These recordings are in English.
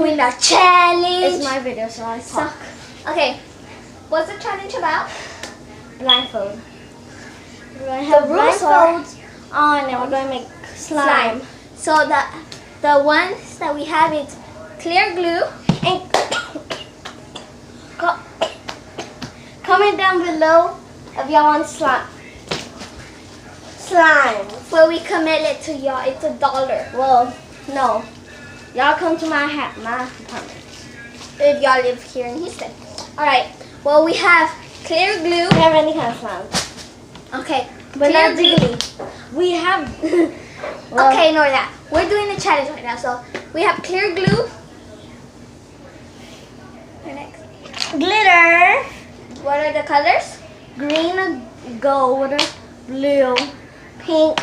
doing a challenge. It's my video, so I talk. Okay, what's the challenge about? Blindfold. We're going to have rules are- blindfolds on, and we're going to make slime. So the ones that we have is clear glue. And comment down below if y'all want slime. Well, we commit it to y'all. It's $1. Well, no. Y'all come to my apartment. If y'all live here in Houston. Alright, well, we have clear glue. We have any kind of slime. Okay, But clear not glue. really. We have... well, Okay, ignore that. We're doing the challenge right now. So we have clear glue. Next. glitter. What are the colors? Green, gold, blue, pink,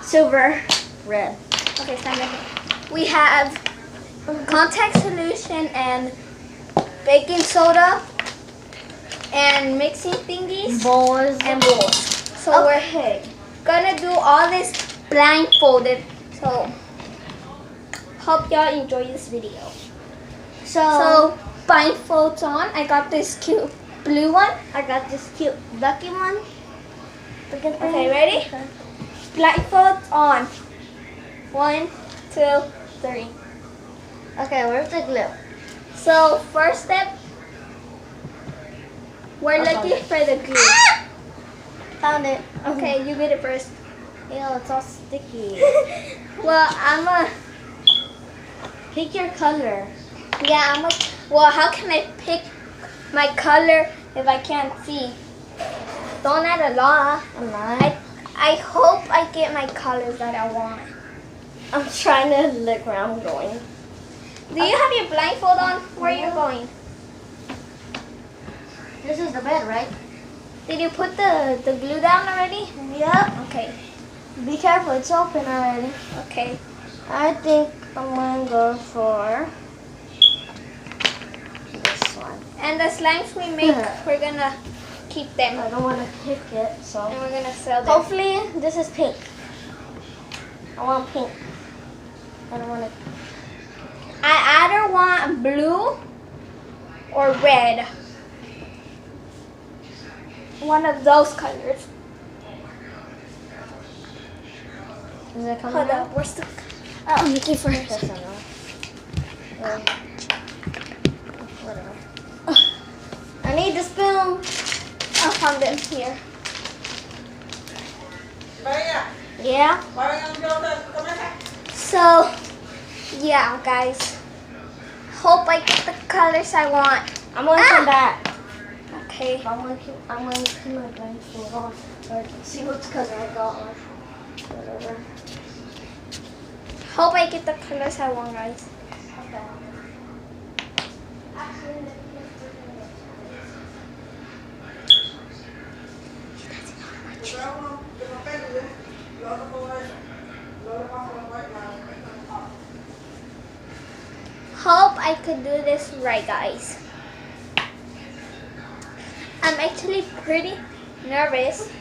silver, red. Okay, stand up. We have contact solution and baking soda and mixing thingies Balls. and bowls. So Okay. we're gonna do all this blindfolded. So hope y'all enjoy this video. So blindfolds on. I got this cute blue one. I got this cute ducky one. Okay, ready? Okay. Blindfolds on. 1, 2, 3. Okay, where's the glue? So first step, we're I looking for the glue. Found it. Okay, you get it first. Ew, it's all sticky. Well, Pick your color. well, how can I pick my color if I can't see? Don't add a lot. I'm not. I hope I get my colors that I want. I'm trying to look where I'm going. Do you have your blindfold on? Where are you going? This is the bed, right? Did you put the glue down already? Yep. Okay. Be careful, it's open already. Okay. I think I'm gonna go for this one. And the slimes we make, we're gonna keep them. I don't want to pick it, so. And we're gonna sell them. Hopefully, this is pink. I want pink. I don't want to. I either want blue or red. One of those colors. Is it coming Hold out? up, we're still. Oh, I'm looking for it. Yes, I know. Whatever. I need the spoon. I found them here. Yeah? So, yeah, guys. Hope I get the colors I want. I'm going to come back. Okay. I'm going to keep my blindfold on. Or see what color I got on. Whatever. Hope I get the colors I want, guys. Okay. Hope I could do this right, guys. I'm actually pretty nervous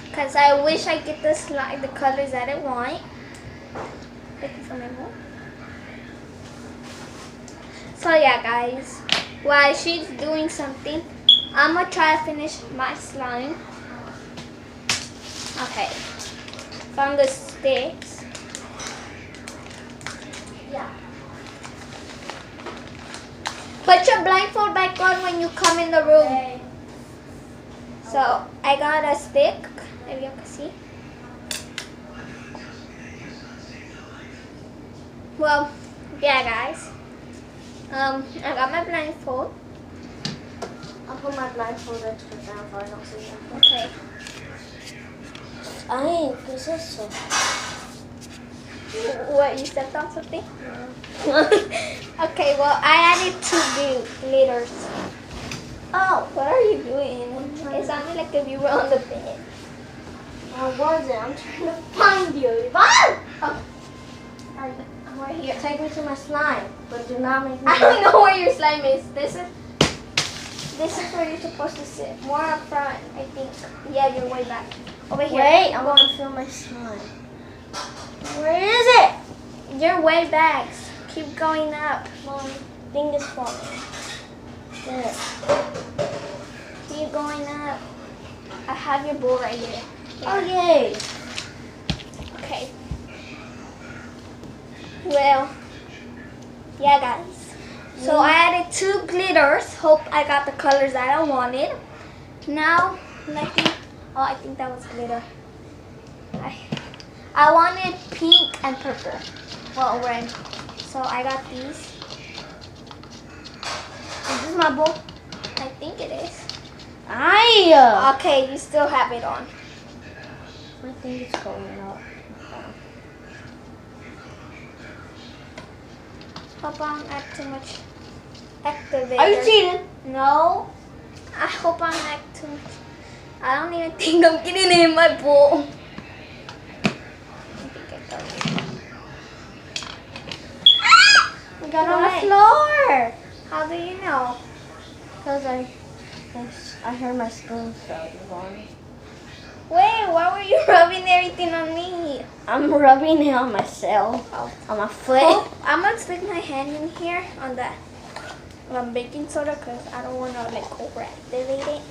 because I wish I get the slide, the colors that I want. Looking for my bowl. So yeah, guys, while she's doing something, I'm gonna try to finish my slime. Okay, found the sticks. Yeah. Put your blindfold back on when you come in the room. Okay. So I got a stick, if you can see. Well, yeah, guys. I got my blindfold. I'll put my blindfold down so I don't see them. Okay. Ay, ¿qué es eso? What, you stepped on something? Okay, well, I added 2 glitters. Oh, What are you doing? It sounded like if you were on the bed. what was it? I'm trying to find you. Yvonne! Oh, I'm right here. Take me to my slime, but do not make me. I don't know where your slime is. This is where you're supposed to sit. More up front, I think. Yeah, you're way back. Over here. Wait, I want to feel my slime. Where is it? You're way back. Keep going up. My thing is falling. There. Keep going up. I have your bowl right here. Oh, yay. Okay. Well, yeah, guys. So I added 2 glitters. Hope I got the colors that I wanted. Now, I think that was glitter. I wanted pink and purple. Well, red. So I got these. Is this my bowl? I think it is. Okay, you still have it on. I think it's going up. Hope I don't act too much activator. Are you cheating? No. I hope I'm not too much. I don't even think I'm getting in my bowl. We got on the floor. How do you know? Because I heard my spoon fell, Yvonne. Wait, why were you rubbing everything on me? I'm rubbing it on myself. Oh. On my foot. Oh, I'm gonna stick my hand in here on the baking soda because I don't want to overactivate it.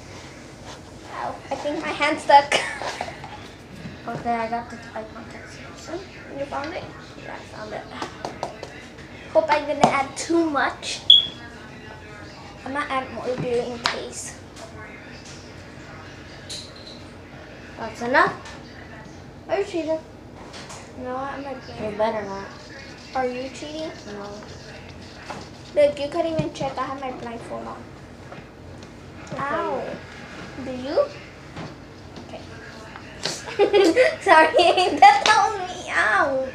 Ow, I think my hand's stuck. Okay, I got the eye contact solution. You found it? Yeah, I found it. Hope I didn't add too much. I'm gonna add more beer in case. That's enough. Are you cheating? No, I'm not You kidding. better not. Are you cheating? No. Look, you could even check. I have my blindfold on. Ow. Do you? Okay. Sorry, that was me. Ow.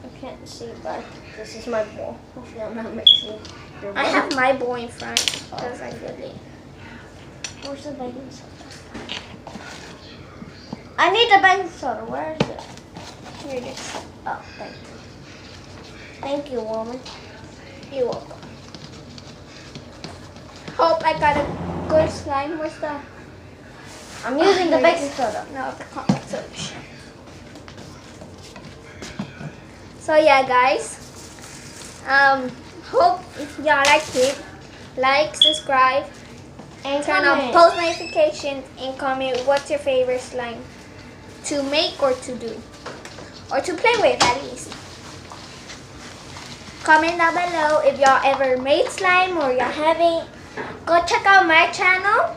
I can't see, but this is my bowl. Hopefully I'm not mixing your bowl. I have my bowl in front because I feel it. Where's the baking soda? I need the baking soda. Where is it? Here it is. Oh, thank you. Thank you, woman. You're welcome. Hope I got a good slime. Where's the... I'm using the here it baking is. soda. No, the compact solution. So yeah, guys. Hope y'all liked it. Like, subscribe, And turn on comment. post notifications, and comment what's your favorite slime to make or to do, or to play with at least. Comment down below if y'all ever made slime or y'all haven't. Go check out my channel.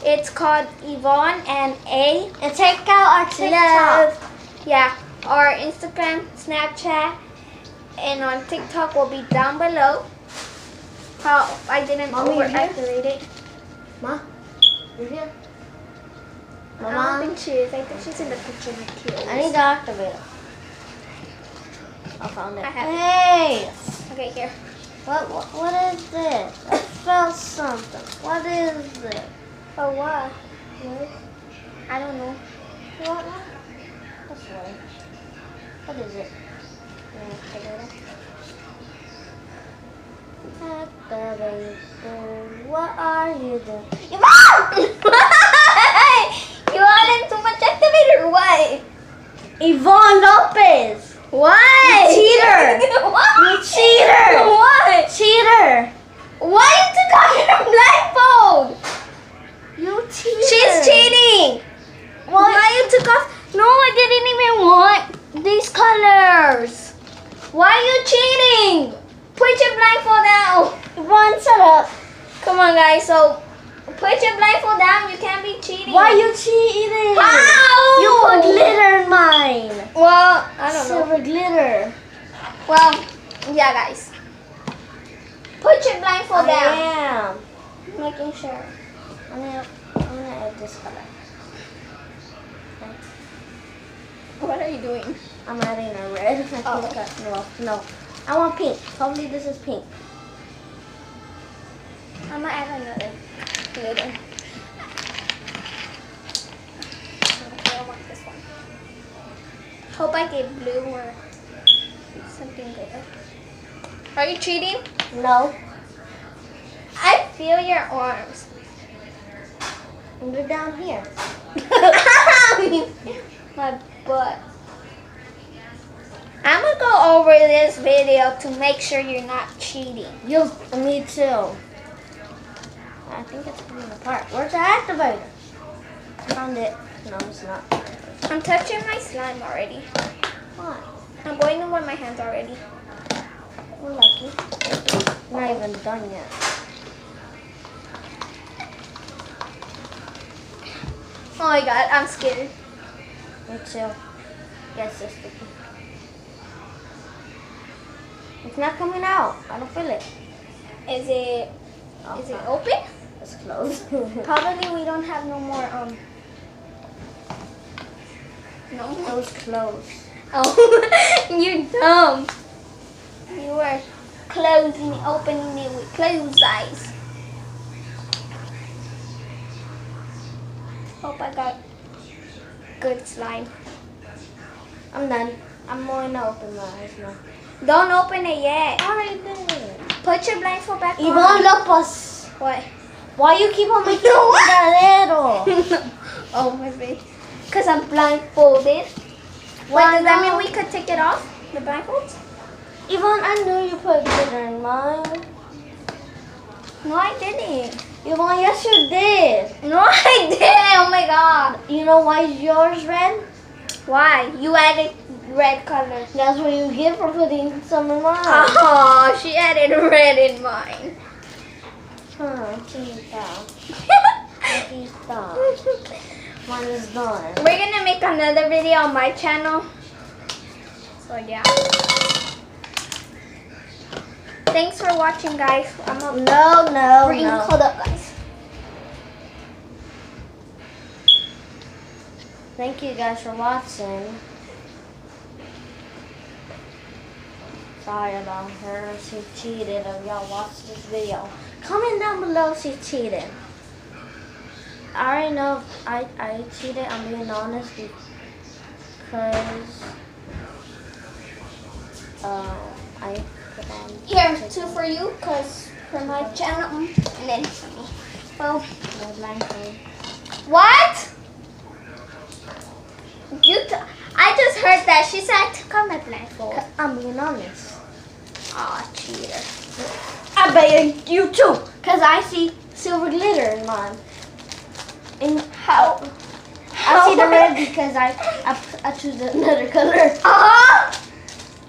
It's called Yvonne and A. And check out our TikTok. Yeah, our Instagram, Snapchat, and on TikTok will be down below. How I didn't Mommy, you here? overactivate it. Ma, you're here. I don't Mama, think she is. I think she's in the kitchen with Kios. I need to activate it. I found it. I have it. Hey! Okay, here. What is this? I felt something. What is this? For what? I don't know. What? That's weird. What is it? What are you doing? You added too much activator or what? Yvonne Lopez! What? You cheater! What? You cheater! What? Cheater! Why you took off your blindfold? You cheater! She's cheating. Why you took off? No, I didn't even want these colors. Why are you cheating? Put your blindfold down. Yvonne, shut up. Come on, guys. So put your blindfold down. You can't be cheating. Why you cheating? How? You put glitter in mine. Well, I don't know. Silver glitter. Well, yeah, guys. Put your blindfold down. I am. Making sure. I'm gonna add this color. Okay. What are you doing? I'm adding a red. Oh, Okay. No. I want pink. Hopefully this is pink. I'm gonna add another glitter. Okay, I want this one. Hope I get blue or something good. Are you cheating? No. I feel your arms. And they're down here. Ow! My butt. I'm gonna go over this video to make sure you're not cheating. Me too. I think it's coming apart. Where's the activator? Found it. No, it's not. I'm touching my slime already. Why? I'm going in with my hands already. We're lucky. Not even done yet. Oh my god, I'm scared. Me too. Yes, it's sticky. It's not coming out. I don't feel it. Is it open? It's closed. Probably we don't have no more no It more. was closed. Oh, you're dumb. You were opening it with closed eyes. Hope I got good slime. I'm done. I'm going to open my eyes now. Don't open it yet. I already did. Put your blindfold back Yvonne on. Lopez. What? Why you keep on making that little? Oh my face. Because I'm blindfolded. Wait, does that mean we could take it off? The blindfolds? Yvonne, I knew you put glitter in mine. No, I didn't. Yvonne, yes you did. No, I didn't. Oh my god. You know why yours red? Why? You added red color. That's what you get for putting some in mine. Oh, she added red in mine. Please stop. Please stop. Mine is done. We're gonna make another video on my channel. So yeah. Thanks for watching, guys. No. We're gonna hold up, guys. Thank you guys for watching. Sorry about her. She cheated. If y'all watched this video, comment down below if she cheated. I already know if I cheated. I'm being honest because I put on. Here, 2 for you, cause for my channel, and then for me. Oh, My blindfold. what? I just heard that. She said I took off my blindfold. I'm being honest. Aw, cheater. I bet you too, cause I see silver glitter in mine. And How? I see the red because I choose another color.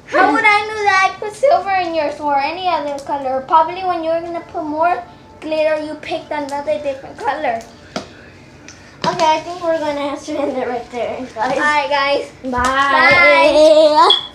How would I know that I put silver in yours or any other color? Probably when you're gonna put more glitter, you picked another different color. Okay, I think we're gonna have to end it right there, guys. Alright, guys. Bye. Bye.